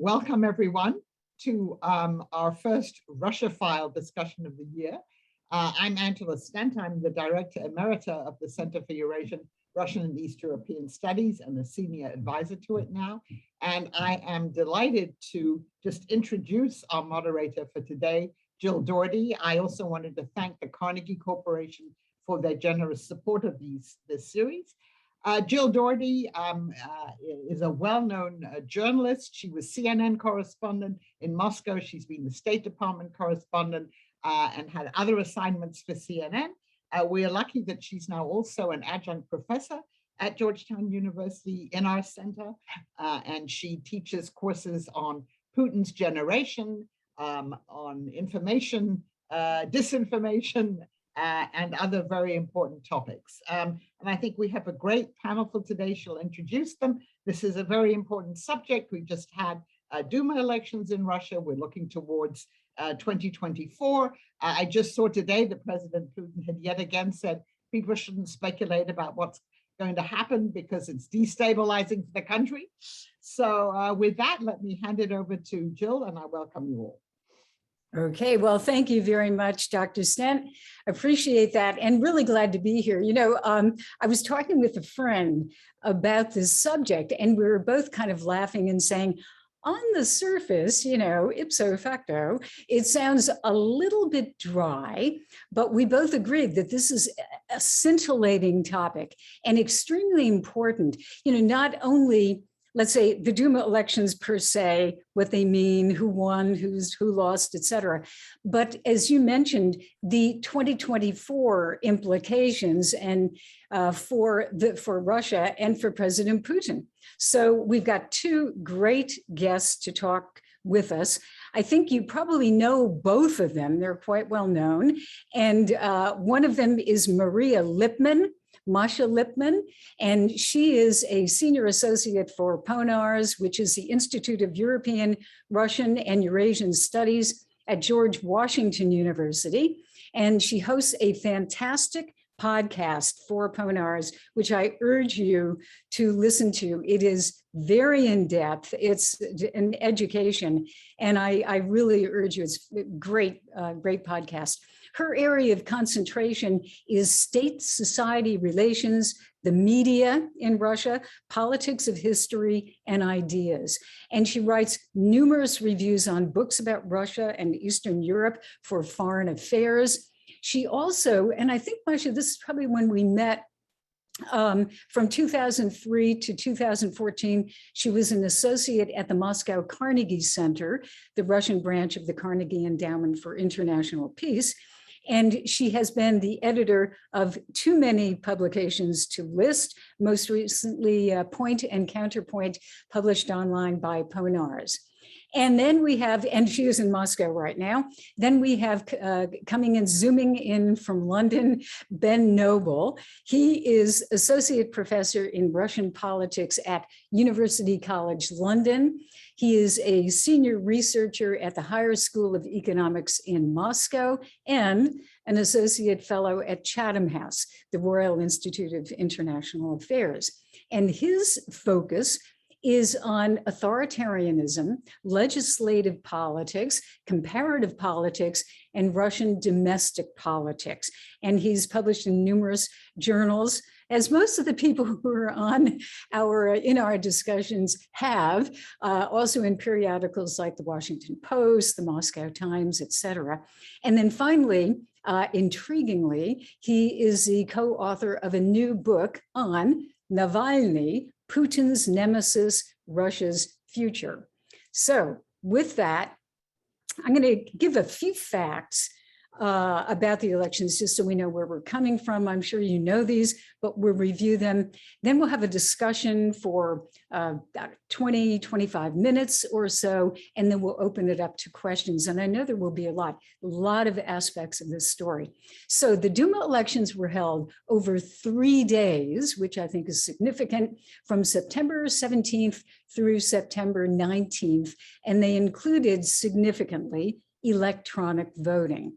Welcome everyone to our first Russia File discussion of the year. I'm Angela Stent. I'm the Director Emerita of the Center for Eurasian, Russian and East European Studies and a senior advisor to it now. And I am delighted to just introduce our moderator for today, Jill Dougherty. I also wanted to thank the Carnegie Corporation for their generous support of this series. Jill Dougherty is a well-known journalist. She was CNN correspondent in Moscow. She's been the State Department correspondent and had other assignments for CNN. We are lucky that she's now also an adjunct professor at Georgetown University in our center, and she teaches courses on Putin's generation, on information, disinformation, and other very important topics. And I think we have a great panel for today. She'll introduce them. This is a very important subject. We just had Duma elections in Russia. We're looking towards 2024. I just saw today that President Putin had yet again said people shouldn't speculate about what's going to happen because it's destabilizing for the country. So with that, let me hand it over to Jill, and I welcome you all. Okay, well, thank you very much, Dr. Stent. Appreciate that and really glad to be here. You know, I was talking with a friend about this subject and we were both kind of laughing and saying, on the surface, you know, ipso facto, it sounds a little bit dry, but we both agreed that this is a scintillating topic and extremely important, you know, not only let's say the Duma elections per se, what they mean, who won, who lost, et cetera. But as you mentioned, the 2024 implications and for Russia and for President Putin. So we've got two great guests to talk with us. I think you probably know both of them. They're quite well known. And one of them is Masha Lipman, and she is a senior associate for PONARS, which is the Institute of European, Russian, and Eurasian Studies at George Washington University. And she hosts a fantastic podcast for PONARS, which I urge you to listen to. It is very in-depth. It's an education, and I really urge you. It's a great, great podcast. Her area of concentration is state-society relations, the media in Russia, politics of history, and ideas. And she writes numerous reviews on books about Russia and Eastern Europe for Foreign Affairs. She also, and I think, Masha, this is probably when we met, from 2003 to 2014, she was an associate at the Moscow Carnegie Center, the Russian branch of the Carnegie Endowment for International Peace. And she has been the editor of too many publications to list, most recently Point and Counterpoint, published online by PONARS. And then we have, and she is in Moscow right now, then we have coming in, zooming in from London, Ben Noble. He is associate professor in Russian politics at University College London. He is a senior researcher at the Higher School of Economics in Moscow and an associate fellow at Chatham House, the Royal Institute of International Affairs. And his focus is on authoritarianism, legislative politics, comparative politics, and Russian domestic politics. And he's published in numerous journals, as most of the people who are on our discussions have, also in periodicals like the Washington Post, the Moscow Times, et cetera. And then finally, intriguingly, he is the co-author of a new book on Navalny, Putin's nemesis, Russia's future. So with that, I'm going to give a few facts about the elections, just so we know where we're coming from. I'm sure you know these, but we'll review them. Then we'll have a discussion for 20, 25 minutes or so, and then we'll open it up to questions. And I know there will be a lot of aspects of this story. So the Duma elections were held over 3 days, which I think is significant, from September 17th through September 19th, and they included significantly electronic voting.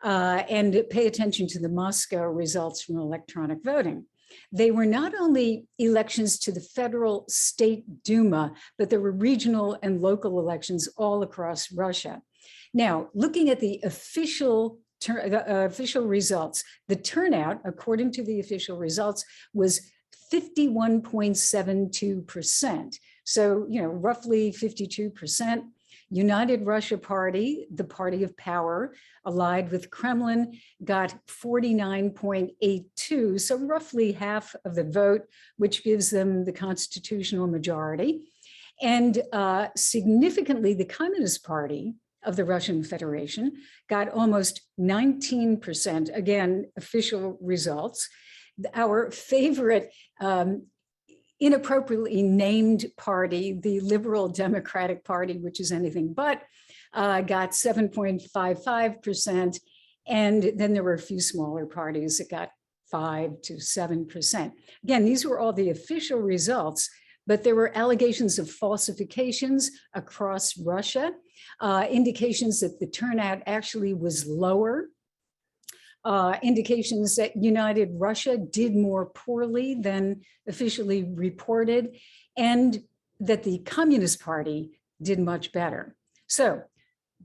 And pay attention to the Moscow results from electronic voting. They were not only elections to the federal state Duma, but there were regional and local elections all across Russia. Now, looking at the official results, the turnout, according to the official results, was 51.72%. So, roughly 52%. United Russia Party, the party of power, allied with Kremlin, got 49.82, so roughly half of the vote, which gives them the constitutional majority. And significantly, the Communist Party of the Russian Federation got almost 19%, again, official results. Our favorite inappropriately named party, the Liberal Democratic Party, which is anything but, got 7.55%. And then there were a few smaller parties that got 5 to 7%. Again, these were all the official results, but there were allegations of falsifications across Russia, indications that the turnout actually was lower, indications that United Russia did more poorly than officially reported, and that the Communist Party did much better. So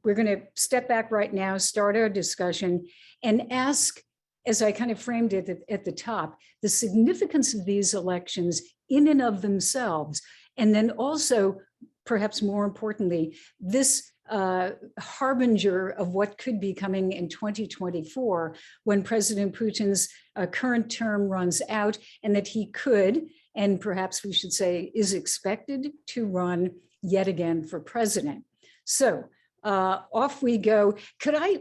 we're going to step back right now, start our discussion, and ask, as I kind of framed it at the top, the significance of these elections in and of themselves, and then also, perhaps more importantly, this harbinger of what could be coming in 2024 when President Putin's current term runs out, and that he could, and perhaps we should say is expected to run yet again for president. So off we go. Could I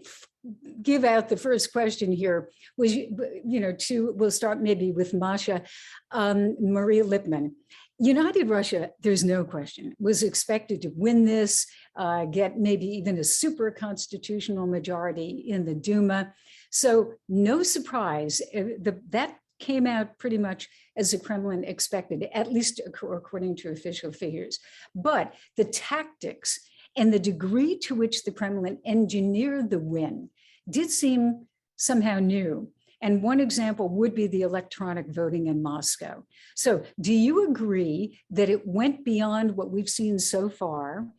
give out the first question here? Was, we'll start maybe with Masha, Marie Lipman. United Russia, there's no question, was expected to win this, get maybe even a super constitutional majority in the Duma. So no surprise, that came out pretty much as the Kremlin expected, at least according to official figures. But the tactics and the degree to which the Kremlin engineered the win did seem somehow new. And one example would be the electronic voting in Moscow. So do you agree that it went beyond what we've seen so far?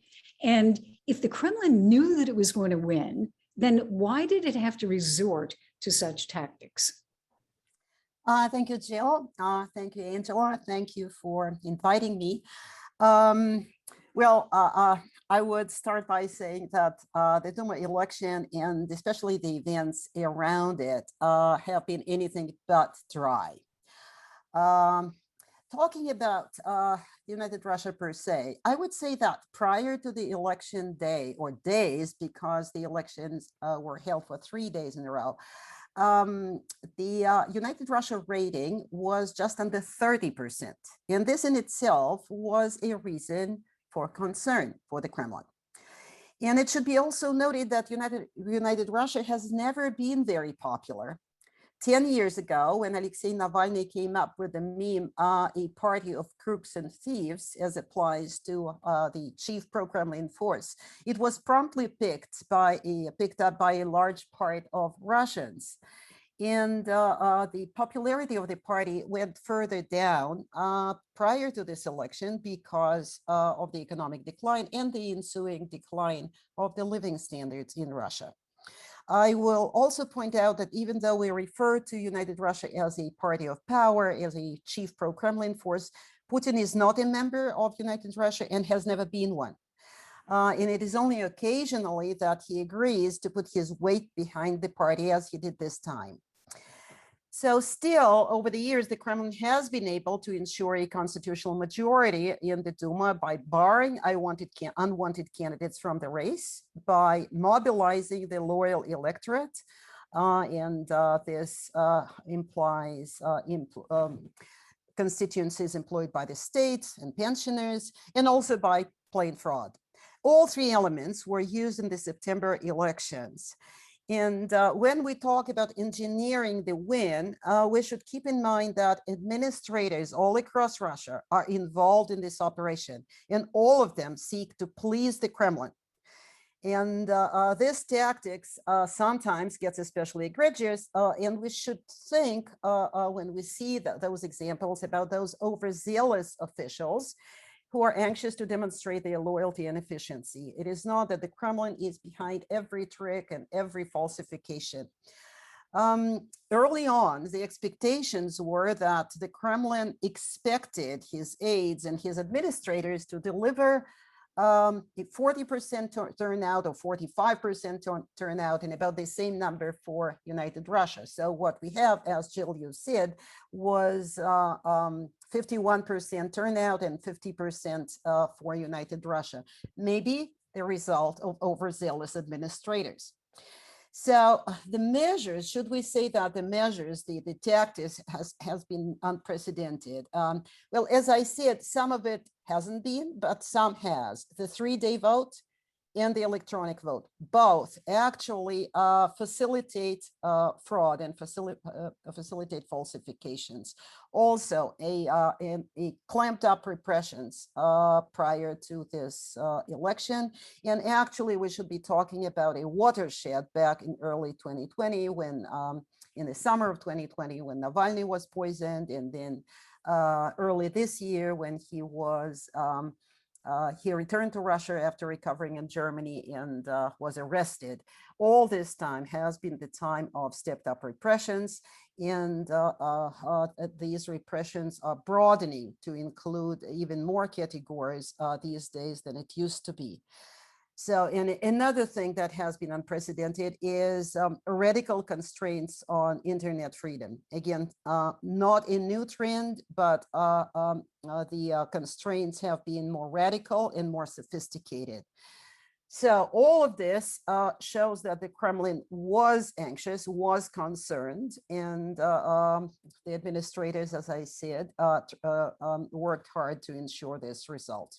And if the Kremlin knew that it was going to win, then why did it have to resort to such tactics? Thank you, Jill. Thank you, Angela. Thank you for inviting me. I would start by saying that the Duma election, and especially the events around it, have been anything but dry. Talking about United Russia per se, I would say that prior to the election day, or days, because the elections were held for 3 days in a row, the United Russia rating was just under 30%. And this in itself was a reason for concern for the Kremlin. And it should be also noted that United Russia has never been very popular. 10 years ago, when Alexei Navalny came up with the meme, a party of crooks and thieves, as applies to the chief pro-Kremlin force, it was promptly picked up by a large part of Russians. And the popularity of the party went further down prior to this election because of the economic decline and the ensuing decline of the living standards in Russia. I will also point out that even though we refer to United Russia as a party of power, as a chief pro-Kremlin force, Putin is not a member of United Russia and has never been one. And it is only occasionally that he agrees to put his weight behind the party, as he did this time. So still, over the years, the Kremlin has been able to ensure a constitutional majority in the Duma by barring unwanted candidates from the race, by mobilizing the loyal electorate, and this implies constituencies employed by the state and pensioners, and also by plain fraud. All three elements were used in the September elections. And when we talk about engineering the win, we should keep in mind that administrators all across Russia are involved in this operation, and all of them seek to please the Kremlin. And this tactics sometimes gets especially egregious, and we should think when we see those examples about those overzealous officials who are anxious to demonstrate their loyalty and efficiency. It is not that the Kremlin is behind every trick and every falsification. Early on, the expectations were that the Kremlin expected his aides and his administrators to deliver a 40% turnout or 45% turnout, and about the same number for United Russia. So what we have, as Jill, you said, was 51% turnout and 50% for United Russia, maybe a result of overzealous administrators. So the measures, should we say that the measures, the tactics has been unprecedented? Well, as I said, some of it hasn't been, but some has. The 3-day vote and the electronic vote, both actually facilitate fraud and facilitate falsifications. Also, a clamped up repressions prior to this election. And actually, we should be talking about a watershed back in early 2020 when, in the summer of 2020, when Navalny was poisoned, and then early this year when he was he returned to Russia after recovering in Germany and was arrested. All this time has been the time of stepped up repressions, and these repressions are broadening to include even more categories these days than it used to be. So, and another thing that has been unprecedented is radical constraints on internet freedom. Again, not a new trend, but the constraints have been more radical and more sophisticated. So all of this shows that the Kremlin was anxious, was concerned, and the administrators, as I said, worked hard to ensure this result.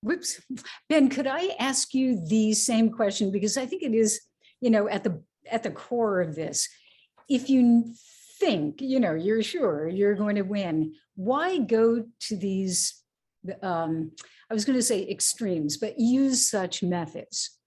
Whoops. Ben, could I ask you the same question? Because I think it is, at the core of this. If you think, you're sure you're going to win, why go to these, I was going to say extremes, but use such methods?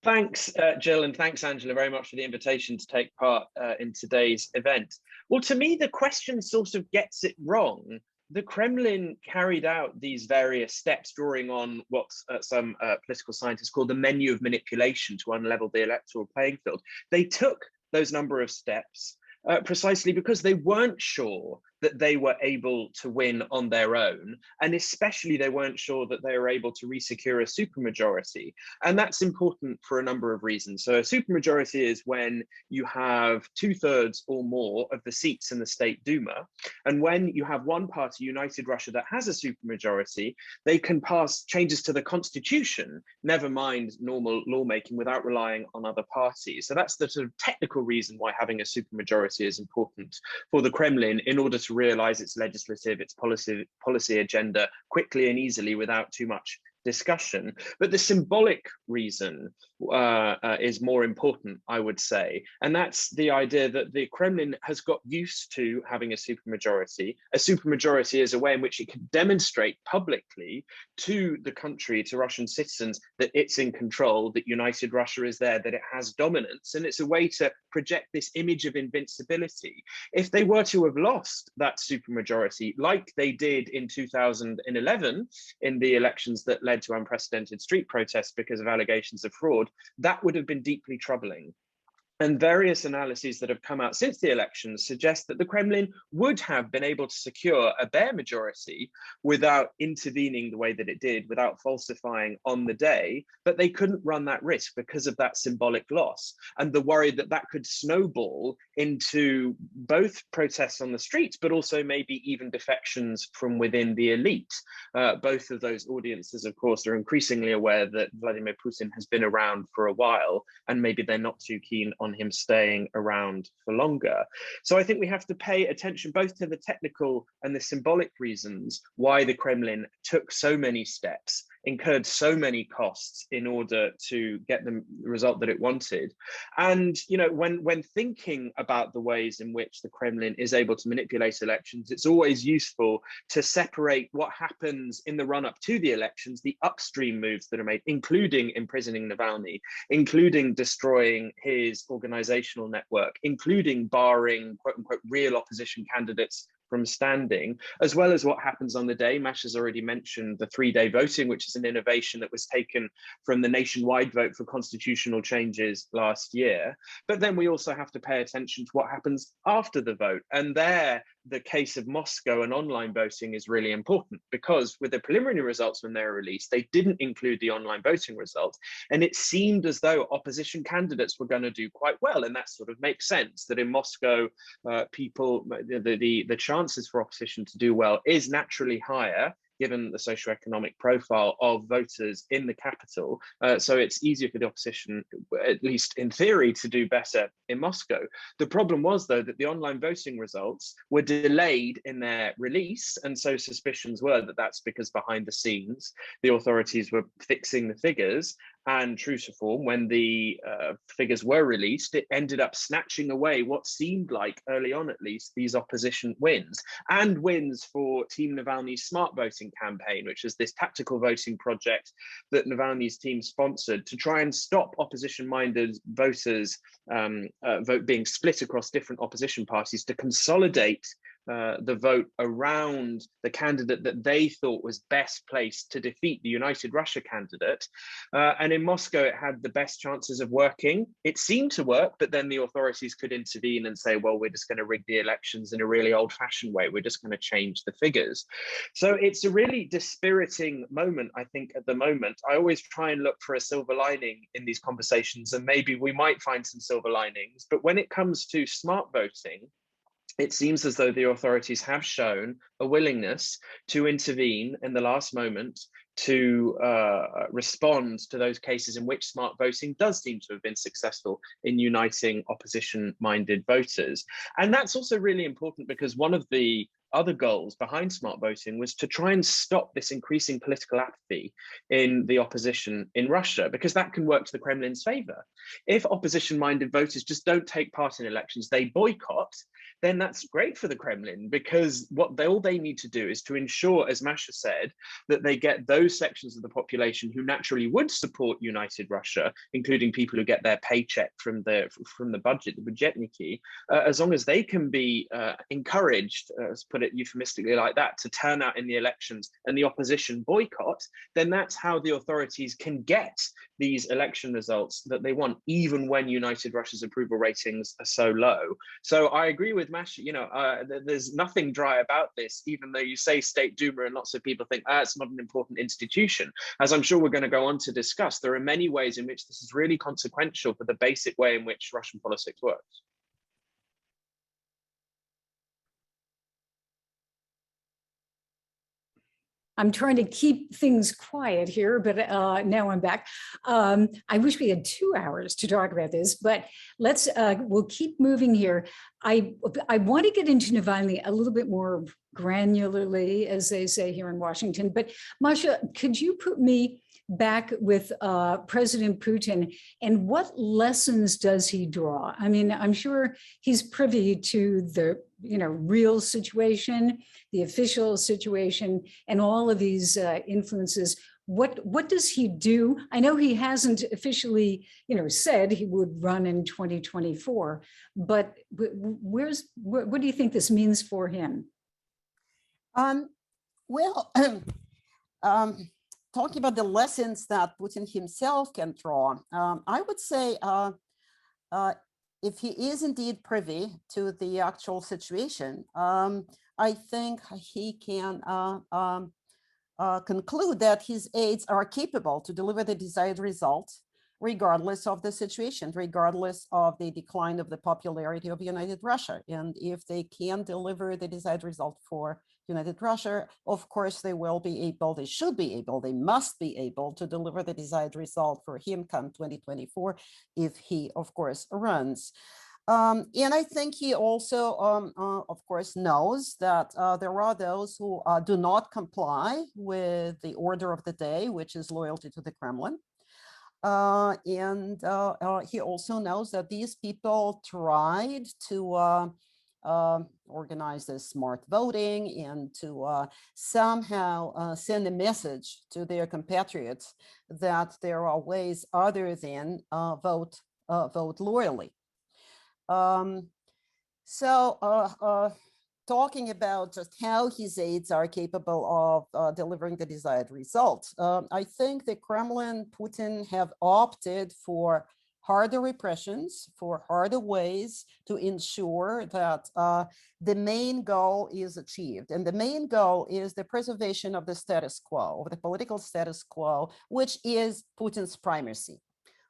Thanks, Jill, and thanks, Angela, very much for the invitation to take part in today's event. Well, to me, the question sort of gets it wrong. The Kremlin carried out these various steps, drawing on what some political scientists call the menu of manipulation to unlevel the electoral playing field. They took those number of steps precisely because they weren't sure that they were able to win on their own, and especially they weren't sure that they were able to resecure a supermajority. And that's important for a number of reasons. So a supermajority is when you have 2/3 or more of the seats in the state Duma, and when you have one party, United Russia, that has a supermajority, they can pass changes to the constitution, never mind normal lawmaking, without relying on other parties. So that's the sort of technical reason why having a supermajority is important for the Kremlin, in order to realize its legislative, its policy agenda quickly and easily without too much discussion. But the symbolic reason is more important, I would say, and that's the idea that the Kremlin has got used to having a supermajority. A supermajority is a way in which it can demonstrate publicly to the country, to Russian citizens, that it's in control, that United Russia is there, that it has dominance, and it's a way to project this image of invincibility. If they were to have lost that supermajority, like they did in 2011 in the elections that led to unprecedented street protests because of allegations of fraud, that would have been deeply troubling. And various analyses that have come out since the elections suggest that the Kremlin would have been able to secure a bare majority without intervening the way that it did, without falsifying on the day, but they couldn't run that risk because of that symbolic loss and the worry that that could snowball into both protests on the streets, but also maybe even defections from within the elite. Both of those audiences, of course, are increasingly aware that Vladimir Putin has been around for a while, and maybe they're not too keen on him staying around for longer. So I think we have to pay attention both to the technical and the symbolic reasons why the Kremlin took so many steps incurred so many costs in order to get the result that it wanted. And when thinking about the ways in which the Kremlin is able to manipulate elections, it's always useful to separate what happens in the run-up to the elections, the upstream moves that are made, including imprisoning Navalny, including destroying his organizational network, including barring quote unquote real opposition candidates from standing, as well as what happens on the day. Mash has already mentioned the 3-day voting, which is an innovation that was taken from the nationwide vote for constitutional changes last year. But then we also have to pay attention to what happens after the vote. And there, the case of Moscow and online voting is really important, because with the preliminary results when they were released, they didn't include the online voting results. And it seemed as though opposition candidates were going to do quite well. And that sort of makes sense, that in Moscow, the chances for opposition to do well is naturally higher, given the socioeconomic profile of voters in the capital. So it's easier for the opposition, at least in theory, to do better in Moscow. The problem was, though, that the online voting results were delayed in their release. And so suspicions were that that's because behind the scenes, the authorities were fixing the figures. And true to form, when the figures were released, it ended up snatching away what seemed like, early on at least, these opposition wins, and wins for Team Navalny's smart voting campaign, which is this tactical voting project that Navalny's team sponsored to try and stop opposition-minded voters being split across different opposition parties, to consolidate the vote around the candidate that they thought was best placed to defeat the United Russia candidate. And in Moscow, it had the best chances of working. It seemed to work, but then the authorities could intervene and say, well, we're just going to rig the elections in a really old-fashioned way. We're just going to change the figures. So it's a really dispiriting moment, I think, at the moment. I always try and look for a silver lining in these conversations, and maybe we might find some silver linings. But when it comes to smart voting, it seems as though the authorities have shown a willingness to intervene in the last moment to respond to those cases in which smart voting does seem to have been successful in uniting opposition-minded voters. And that's also really important, because one of the other goals behind smart voting was to try and stop this increasing political apathy in the opposition in Russia, because that can work to the Kremlin's favor. If opposition-minded voters just don't take part in elections, they boycott, then that's great for the Kremlin, because all they need to do is to ensure, as Masha said, that they get those sections of the population who naturally would support United Russia, including people who get their paycheck from the budget, the budgetniki, as long as they can be encouraged, let's put it euphemistically like that, to turn out in the elections and the opposition boycott, then that's how the authorities can get these election results that they want, even when United Russia's approval ratings are so low. So I agree with Masha, there's nothing dry about this, even though you say State Duma and lots of people think, it's not an important institution. As I'm sure we're going to go on to discuss, there are many ways in which this is really consequential for the basic way in which Russian politics works. I'm trying to keep things quiet here, but now I'm back. I wish we had 2 hours to talk about this, but we'll keep moving here. I want to get into Navalny a little bit more granularly, as they say here in Washington. But Masha, could you put me back with President Putin, and what lessons does he draw? I mean, I'm sure he's privy to the real situation, the official situation, and all of these influences. What does he do? I know he hasn't officially, said he would run in 2024, but what do you think this means for him? Talking about the lessons that Putin himself can draw, I would say if he is indeed privy to the actual situation, I think he can conclude that his aides are capable to deliver the desired result, regardless of the situation, regardless of the decline of the popularity of United Russia. And if they can deliver the desired result for United Russia, of course, they will be able, they should be able, they must be able to deliver the desired result for him come 2024, if he, of course, runs. And I think he also, of course, knows that there are those who do not comply with the order of the day, which is loyalty to the Kremlin. And he also knows that these people tried to organize this smart voting and to somehow send a message to their compatriots that there are ways other than vote loyally. Talking about just how his aides are capable of delivering the desired result, I think the Kremlin, Putin have opted for harder repressions, for harder ways to ensure that the main goal is achieved. And the main goal is the preservation of the status quo, of the political status quo, which is Putin's primacy,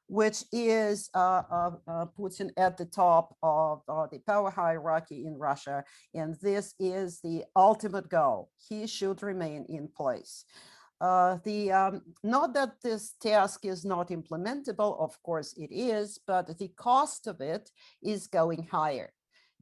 which is Putin at the top of the power hierarchy in Russia. And this is the ultimate goal. He should remain in place. Not that this task is not implementable, of course it is, but the cost of it is going higher.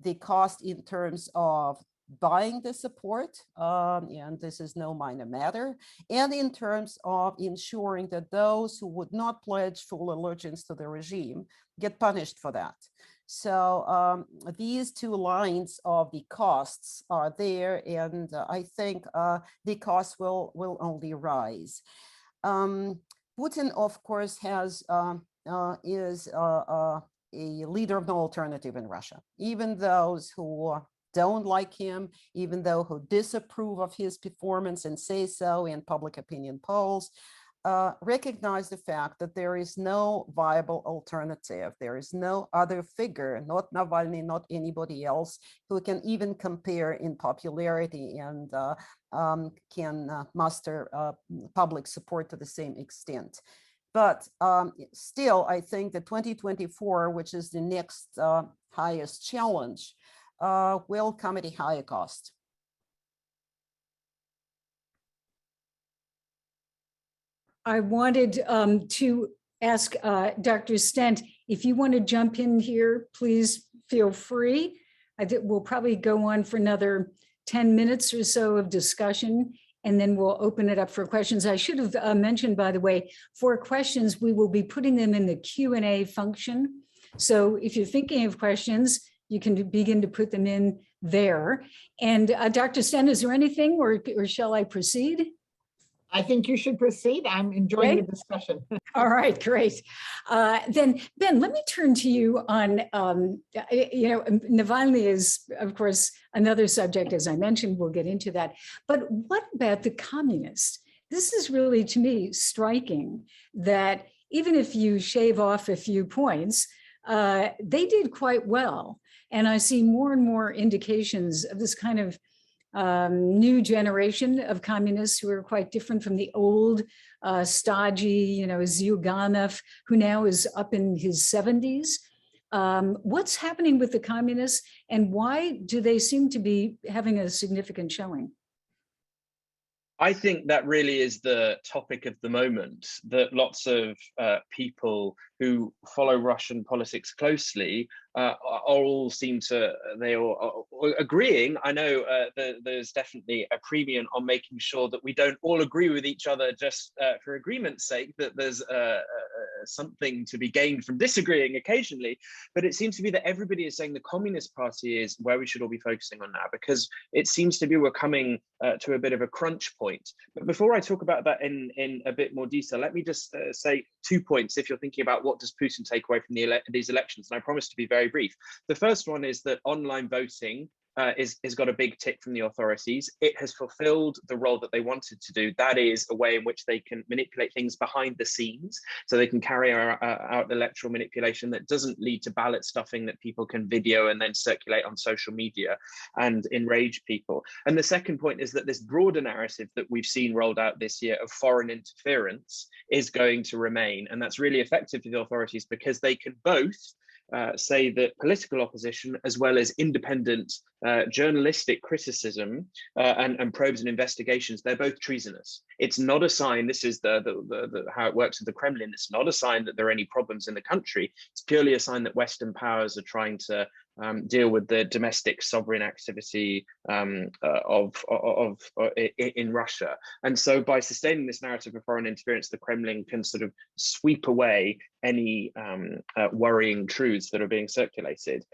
The cost in terms of buying the support, and this is no minor matter, and in terms of ensuring that those who would not pledge full allegiance to the regime get punished for that. So these two lines of the costs are there, and I think the costs will only rise. Putin, of course, is a leader of no alternative in Russia. Even those who don't like him, even though who disapprove of his performance and say so in public opinion polls, recognize the fact that there is no viable alternative. There is no other figure, not Navalny, not anybody else, who can even compare in popularity and can muster public support to the same extent. But still, I think that 2024, which is the next highest challenge, will come at a higher cost. I wanted to ask Dr. Stent, if you want to jump in here, please feel free. I think we'll probably go on for another 10 minutes or so of discussion, and then we'll open it up for questions. I should have mentioned, by the way, for questions, we will be putting them in the Q&A function. So if you're thinking of questions, you can begin to put them in there. And Dr. Stent, is there anything, or shall I proceed? I think you should proceed. I'm enjoying the discussion. All right, great. Then, Ben, let me turn to you on, Navalny is, of course, another subject, as I mentioned, we'll get into that. But what about the communists? This is really, to me, striking that even if you shave off a few points, they did quite well. And I see more and more indications of this kind of new generation of communists who are quite different from the old, stodgy, Zyuganov, who now is up in his 70s. What's happening with the communists, and why do they seem to be having a significant showing? I think that really is the topic of the moment, that lots of people who follow Russian politics closely all seem to, they are agreeing. I know there's definitely a premium on making sure that we don't all agree with each other just for agreement's sake, that there's something to be gained from disagreeing occasionally. But it seems to be that everybody is saying the Communist Party is where we should all be focusing on now, because it seems to be we're coming to a bit of a crunch point. But before I talk about that in a bit more detail, let me just say 2 points if you're thinking about what does Putin take away from these elections. And I promise to be very brief. The first one is that online voting has got a big tick from the authorities. It has fulfilled the role that they wanted to do. That is a way in which they can manipulate things behind the scenes, so they can carry out electoral manipulation that doesn't lead to ballot stuffing that people can video and then circulate on social media and enrage people. And the second point is that this broader narrative that we've seen rolled out this year of foreign interference is going to remain. And that's really effective for the authorities because they can both say that political opposition, as well as independent journalistic criticism and probes and investigations, they're both treasonous. It's not a sign, this is how it works with the Kremlin, it's not a sign that there are any problems in the country. It's purely a sign that Western powers are trying to deal with the domestic sovereign activity in Russia. And so by sustaining this narrative of foreign interference, the Kremlin can sort of sweep away any worrying truths that are being circulated.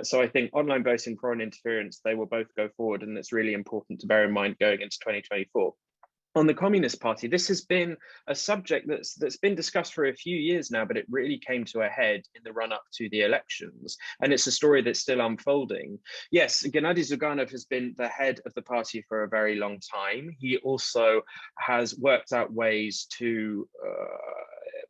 So I think online voting, foreign interference, they will both go forward, and it's really important to bear in mind going into 2024. On the Communist Party, this has been a subject that's been discussed for a few years now, but it really came to a head in the run-up to the elections. And it's a story that's still unfolding. Yes, Gennady Zyuganov has been the head of the party for a very long time. He also has worked out ways to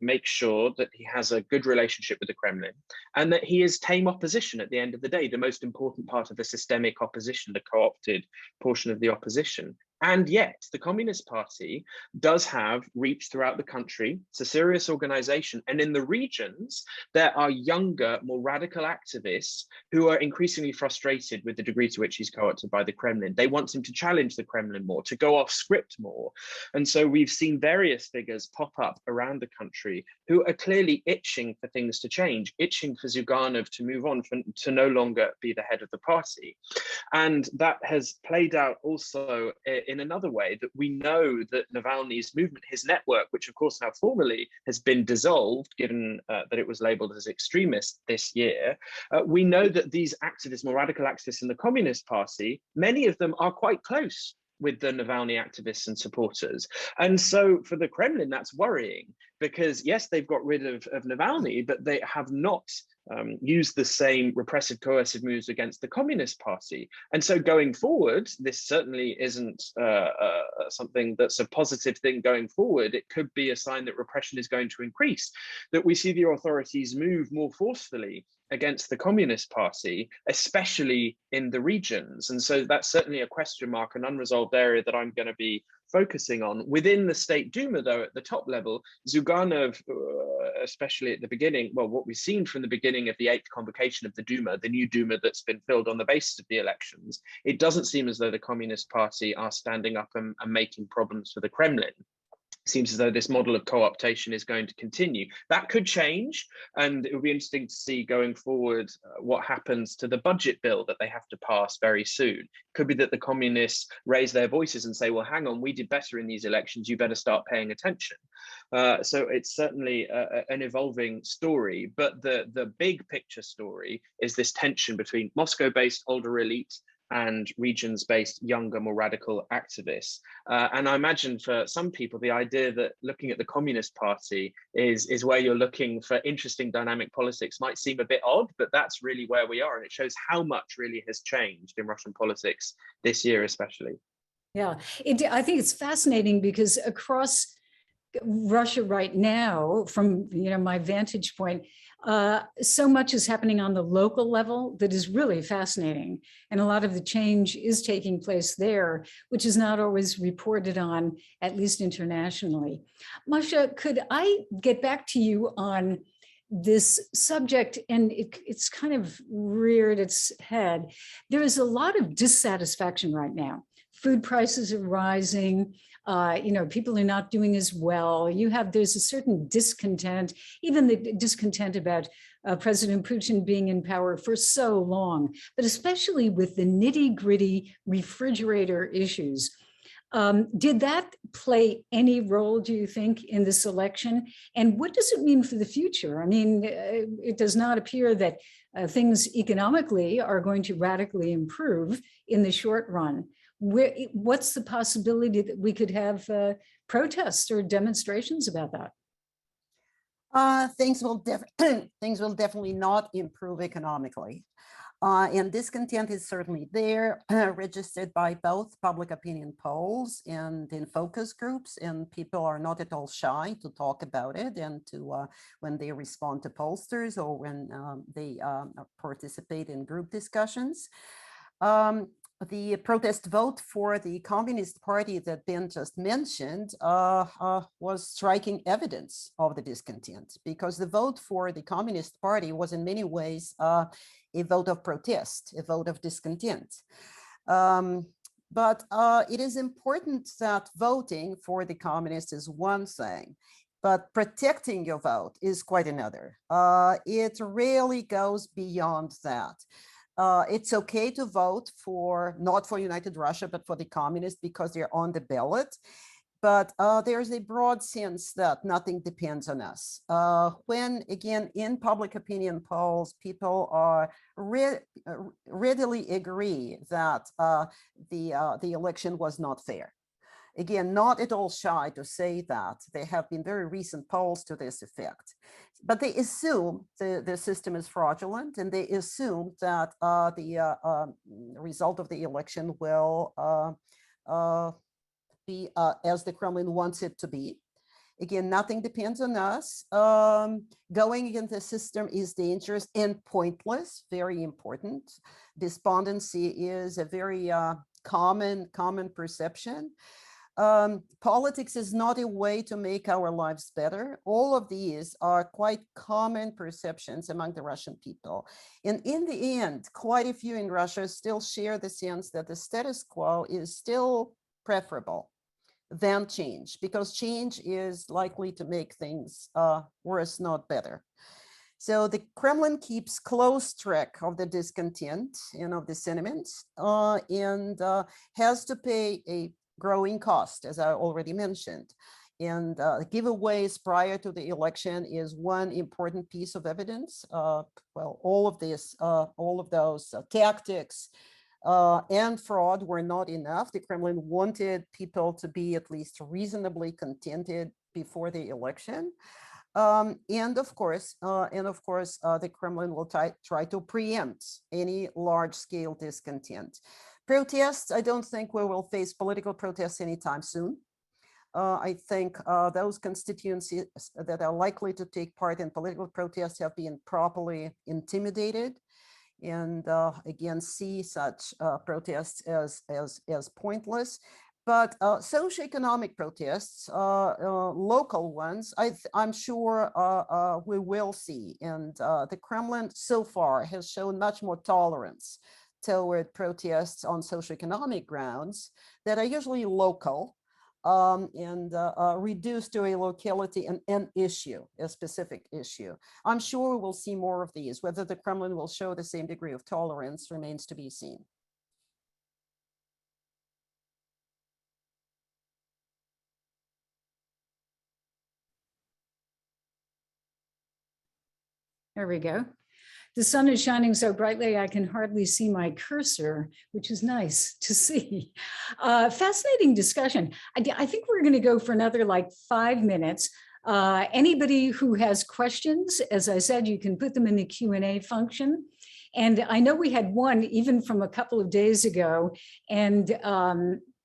make sure that he has a good relationship with the Kremlin and that he is tame opposition at the end of the day, the most important part of the systemic opposition, the co-opted portion of the opposition. And yet the Communist Party does have reach throughout the country. It's a serious organization. And in the regions, there are younger, more radical activists who are increasingly frustrated with the degree to which he's co-opted by the Kremlin. They want him to challenge the Kremlin more, to go off script more. And so we've seen various figures pop up around the country who are clearly itching for things to change, itching for Zyuganov to move on, to no longer be the head of the party. And that has played out also in another way, that we know that Navalny's movement, his network, which of course now formally has been dissolved, given that it was labeled as extremist this year, we know that these activists, more radical activists in the Communist Party, many of them are quite close with the Navalny activists and supporters. And so for the Kremlin, that's worrying, because yes, they've got rid of Navalny, but they have not used the same repressive, coercive moves against the Communist Party. And so going forward, this certainly isn't something that's a positive thing going forward. It could be a sign that repression is going to increase, that we see the authorities move more forcefully against the Communist Party, especially in the regions. And so that's certainly a question mark, an unresolved area that I'm going to be focusing on. Within the State Duma, though, at the top level, Zyuganov, especially at the beginning, well, what we've seen from the beginning of the 8th convocation of the Duma, the new Duma that's been filled on the basis of the elections, it doesn't seem as though the Communist Party are standing up and making problems for the Kremlin. Seems as though this model of co-optation is going to continue. That could change, and it will be interesting to see going forward what happens to the budget bill that they have to pass very soon. It could be that the communists raise their voices and say, well, hang on, we did better in these elections, you better start paying attention. So it's certainly an evolving story, but the big picture story is this tension between Moscow-based older elite and regions-based younger, more radical activists. And I imagine for some people, the idea that looking at the Communist Party is where you're looking for interesting dynamic politics might seem a bit odd, but that's really where we are. And it shows how much really has changed in Russian politics this year, especially. Yeah, I think it's fascinating because across Russia right now, from my vantage point, so much is happening on the local level that is really fascinating. And a lot of the change is taking place there, which is not always reported on, at least internationally. Masha, could I get back to you on this subject? And it's kind of reared its head. There is a lot of dissatisfaction right now. Food prices are rising. People are not doing as well. There's a certain discontent, even the discontent about President Putin being in power for so long, but especially with the nitty-gritty refrigerator issues. Did that play any role, do you think, in this election? And what does it mean for the future? I mean, it does not appear that things economically are going to radically improve in the short run. What's the possibility that we could have protests or demonstrations about that? Things will definitely not improve economically. And discontent is certainly there, registered by both public opinion polls and in focus groups, and people are not at all shy to talk about it and to when they respond to pollsters or when they participate in group discussions. the protest vote for the Communist Party that Ben just mentioned was striking evidence of the discontent, because the vote for the Communist Party was in many ways a vote of protest, a vote of discontent. But it is important that voting for the communists is one thing, but protecting your vote is quite another. It really goes beyond that. It's okay to vote for, not for United Russia, but for the communists because they're on the ballot. But there's a broad sense that nothing depends on us. When, again, in public opinion polls, people are readily agree that the election was not fair. Again, not at all shy to say that. There have been very recent polls to this effect. But they assume the system is fraudulent, and they assume that the result of the election will be as the Kremlin wants it to be. Again, nothing depends on us. Going against the system is dangerous and pointless, very important. Despondency is a very common perception. Politics is not a way to make our lives better. All of these are quite common perceptions among the Russian people. And in the end, quite a few in Russia still share the sense that the status quo is still preferable than change, because change is likely to make things worse, not better. So the Kremlin keeps close track of the discontent and of the sentiments, and has to pay a growing cost, as I already mentioned. And giveaways prior to the election is one important piece of evidence. Well, all of those tactics and fraud were not enough. The Kremlin wanted people to be at least reasonably contented before the election. And of course, the Kremlin will try to preempt any large-scale discontent. Protests, I don't think we will face political protests anytime soon. I think those constituencies that are likely to take part in political protests have been properly intimidated, and again, see such protests as pointless. But socioeconomic protests, local ones, I'm sure we will see. And the Kremlin so far has shown much more tolerance toward protests on socioeconomic grounds that are usually local and reduced to a locality and an issue, a specific issue. I'm sure we'll see more of these. Whether the Kremlin will show the same degree of tolerance remains to be seen. There we go. The sun is shining so brightly, I can hardly see my cursor, which is nice to see. Fascinating discussion. I think we're going to go for another like 5 minutes. Anybody who has questions, as I said, you can put them in the Q&A function. And I know we had one even from a couple of days ago, and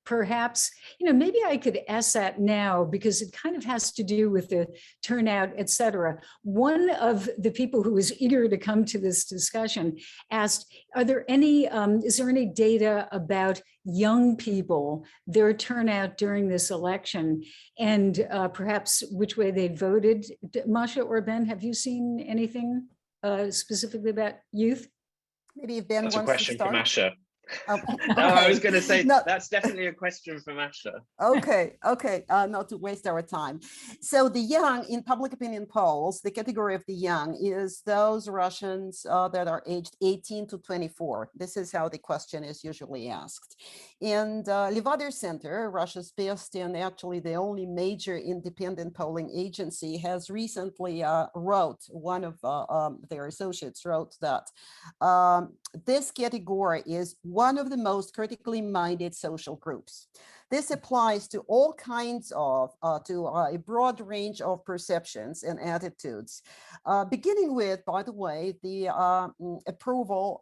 perhaps, maybe I could ask that now because it kind of has to do with the turnout, et cetera. One of the people who was eager to come to this discussion asked, is there any data about young people, their turnout during this election, and perhaps which way they voted? Masha or Ben, have you seen anything specifically about youth? Maybe if Ben That's a wants to question start. for Masha. No, I was going to say, no. That's definitely a question for Masha. Okay, not to waste our time. So the young, in public opinion polls, the category of the young is those Russians that are aged 18 to 24. This is how the question is usually asked. And Levada Center, Russia's best and actually the only major independent polling agency, has recently one of their associates wrote that this category is one of the most critically minded social groups. This applies to all kinds of, a broad range of perceptions and attitudes, beginning with, by the way, the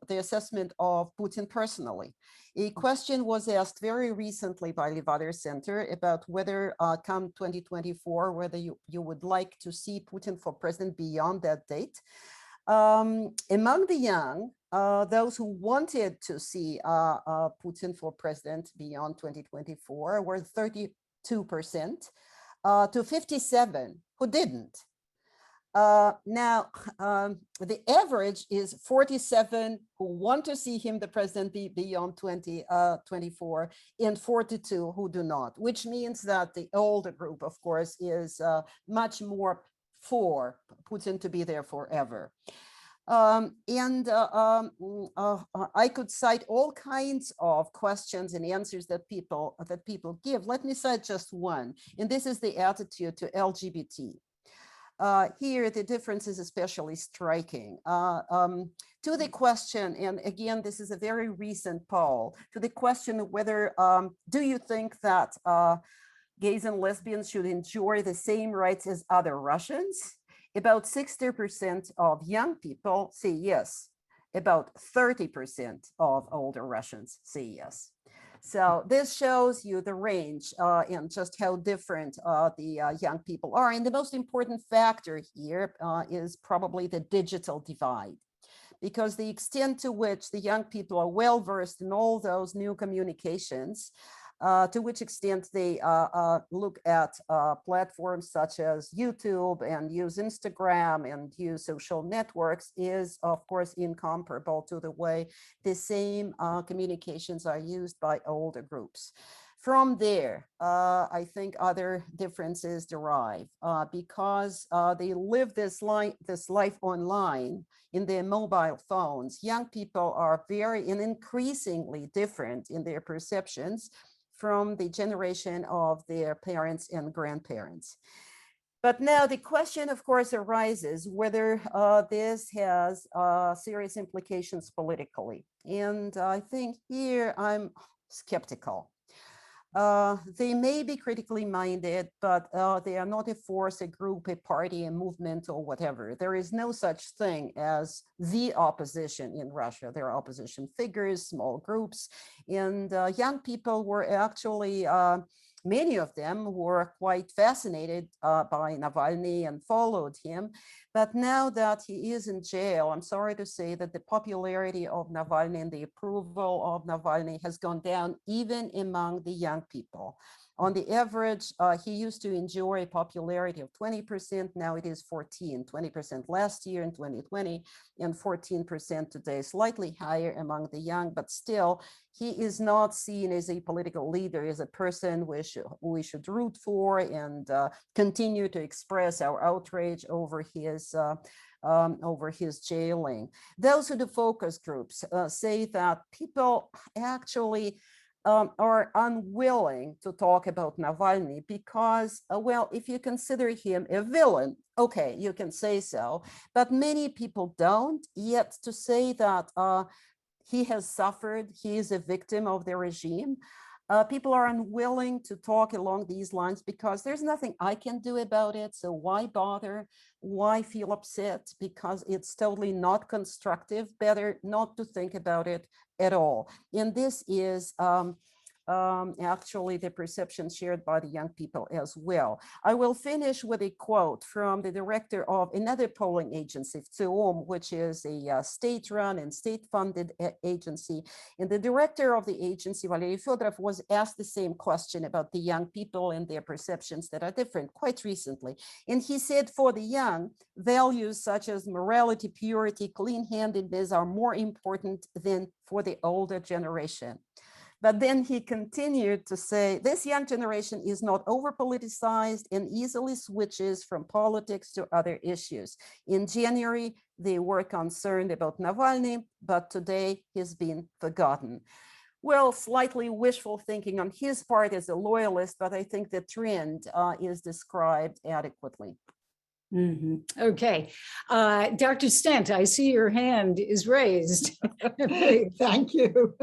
the assessment of Putin personally. A question was asked very recently by Levada Center about whether come 2024, whether you would like to see Putin for president beyond that date. Among the young, those who wanted to see Putin for president beyond 2024 were 32% to 57% who didn't. Now, the average is 47 who want to see him the president beyond 2024 and 42 who do not, which means that the older group, of course, is much more for Putin to be there forever. I could cite all kinds of questions and answers that people give. Let me cite just one, and this is the attitude to LGBT. Here, the difference is especially striking. To the question, and again, this is a very recent poll, to the question of whether, do you think that gays and lesbians should enjoy the same rights as other Russians? About 60% of young people say yes. About 30% of older Russians say yes. So this shows you the range and just how different the young people are. And the most important factor here is probably the digital divide, because the extent to which the young people are well versed in all those new communications, to which extent they look at platforms such as YouTube and use Instagram and use social networks is, of course, incomparable to the way the same communications are used by older groups. From there, I think other differences derive because they live this life online in their mobile phones. Young people are very and increasingly different in their perceptions from the generation of their parents and grandparents. But now the question, of course, arises whether this has serious implications politically. And I think here I'm skeptical. They may be critically minded, but they are not a force, a group, a party, a movement, or whatever. There is no such thing as the opposition in Russia. There are opposition figures, small groups, and young people were actually, many of them were quite fascinated by Navalny and followed him. But now that he is in jail, I'm sorry to say that the popularity of Navalny and the approval of Navalny has gone down even among the young people. On the average, he used to enjoy a popularity of 20%. Now it is 20% last year in 2020, and 14% today, slightly higher among the young, but still, he is not seen as a political leader, as a person we should root for and continue to express our outrage over his jailing. Those who do focus groups say that people actually are unwilling to talk about Navalny because, well, if you consider him a villain, okay, you can say so, but many people don't. Yet to say that he has suffered, he is a victim of the regime, people are unwilling to talk along these lines because there's nothing I can do about it. So why bother? Why feel upset? Because it's totally not constructive. Better not to think about it at all. And this is actually the perception shared by the young people as well. I will finish with a quote from the director of another polling agency, CERES, which is a state-run and state-funded agency. And the director of the agency, Valery Fedorov, was asked the same question about the young people and their perceptions that are different quite recently. And he said, for the young, values such as morality, purity, clean-handedness are more important than for the older generation. But then he continued to say, this young generation is not over-politicized and easily switches from politics to other issues. In January, they were concerned about Navalny, but today he's been forgotten. Well, slightly wishful thinking on his part as a loyalist, but I think the trend is described adequately. Mm-hmm. Okay. Dr. Stent, I see your hand is raised. Thank you.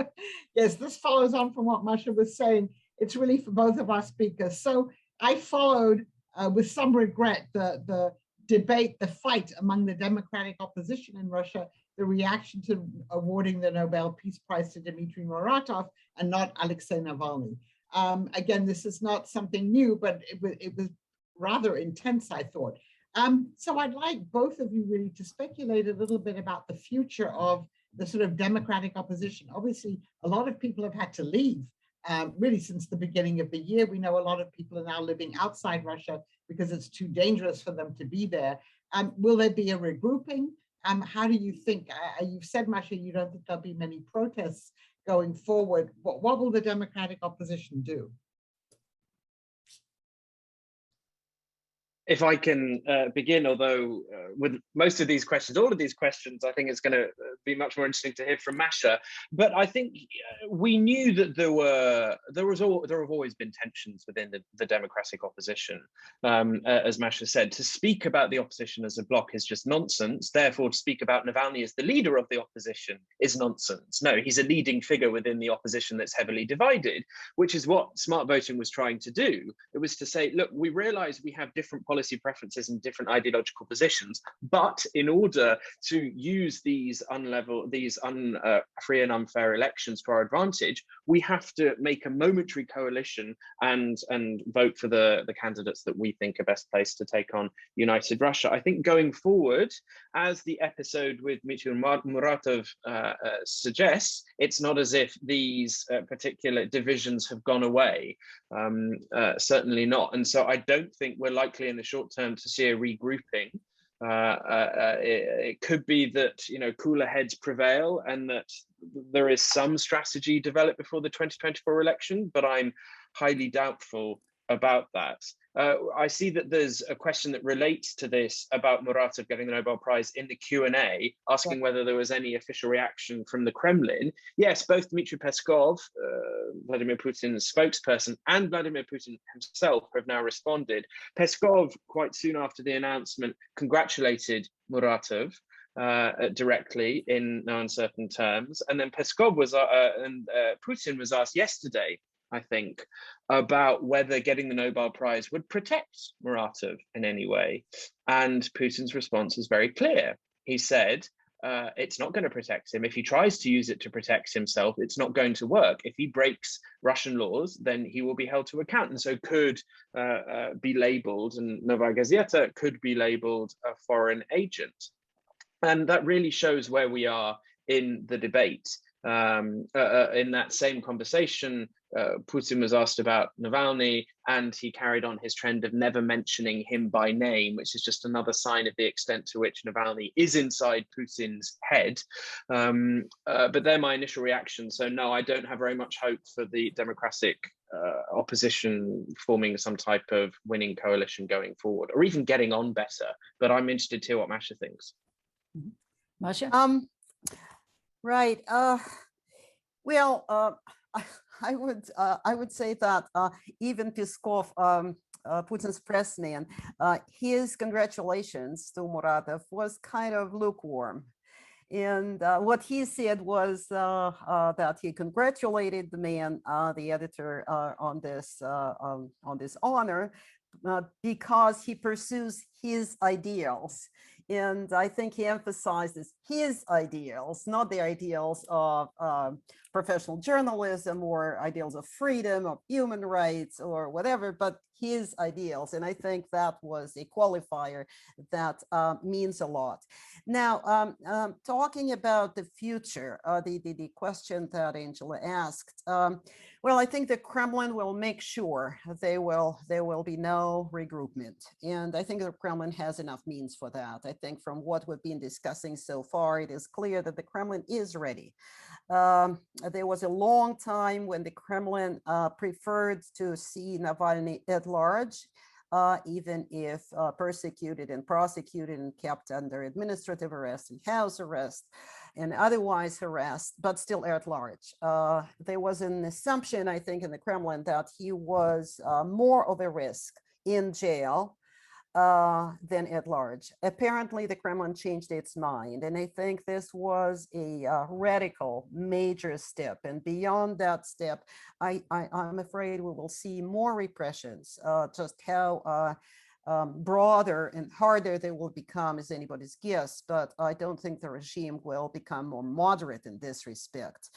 Yes, this follows on from what Masha was saying. It's really for both of our speakers. So I followed with some regret the debate, the fight among the democratic opposition in Russia, the reaction to awarding the Nobel Peace Prize to Dmitry Muratov and not Alexei Navalny. Again, this is not something new, but it was rather intense, I thought. So I'd like both of you really to speculate a little bit about the future of the sort of democratic opposition. Obviously, a lot of people have had to leave really since the beginning of the year. We know a lot of people are now living outside Russia because it's too dangerous for them to be there. Will there be a regrouping? How do you think? You've said, Masha, you don't think there'll be many protests going forward. What will the democratic opposition do? If I can begin, although with most of these questions, all of these questions, I think it's going to be much more interesting to hear from Masha. But I think we knew that there have always been tensions within the democratic opposition. As Masha said, to speak about the opposition as a bloc is just nonsense. Therefore, to speak about Navalny as the leader of the opposition is nonsense. No, he's a leading figure within the opposition that's heavily divided, which is what smart voting was trying to do. It was to say, look, we realize we have different policy preferences and different ideological positions, but in order to use these free and unfair elections to our advantage, we have to make a momentary coalition and vote for the candidates that we think are best placed to take on United Russia. I think going forward, as the episode with Mikhail Muratov suggests, it's not as if these particular divisions have gone away. Certainly not. And so I don't think we're likely in the short term to see a regrouping. It could be that, cooler heads prevail and that there is some strategy developed before the 2024 election, but I'm highly doubtful about that. I see that there's a question that relates to this about Muratov getting the Nobel Prize in the Q&A, asking whether there was any official reaction from the Kremlin. Yes, both Dmitry Peskov, Vladimir Putin's spokesperson, and Vladimir Putin himself have now responded. Peskov, quite soon after the announcement, congratulated Muratov directly in no uncertain terms. And then Peskov Putin was asked yesterday, I think, about whether getting the Nobel Prize would protect Muratov in any way. And Putin's response was very clear. He said, it's not going to protect him. If he tries to use it to protect himself, it's not going to work. If he breaks Russian laws, then he will be held to account. And so could be labeled, and Novaya Gazeta could be labeled a foreign agent. And that really shows where we are in the debate. In that same conversation, Putin was asked about Navalny, and he carried on his trend of never mentioning him by name, which is just another sign of the extent to which Navalny is inside Putin's head. But they're my initial reactions. So no, I don't have very much hope for the democratic opposition forming some type of winning coalition going forward, or even getting on better. But I'm interested to hear what Masha thinks. Masha? Right. Well, I would say that even Peskov, Putin's press man, his congratulations to Muratov was kind of lukewarm. And what he said was that he congratulated the man, the editor, on this honor because he pursues his ideals. And I think he emphasizes his ideals, not the ideals of professional journalism or ideals of freedom, of human rights or whatever, but his ideals. And I think that was a qualifier that means a lot. Now, talking about the future, the question that Angela asked, well, I think the Kremlin will make sure there will be no regroupment. And I think the Kremlin has enough means for that. I think from what we've been discussing so far, it is clear that the Kremlin is ready. There was a long time when the Kremlin preferred to see Navalny at large, even if persecuted and prosecuted and kept under administrative arrest and house arrest and otherwise harassed, but still at large. There was an assumption, I think, in the Kremlin that he was more of a risk in jail than at large. Apparently, the Kremlin changed its mind, and I think this was a radical, major step. And beyond that step, I'm afraid we will see more repressions. Just how broader and harder they will become is anybody's guess, but I don't think the regime will become more moderate in this respect.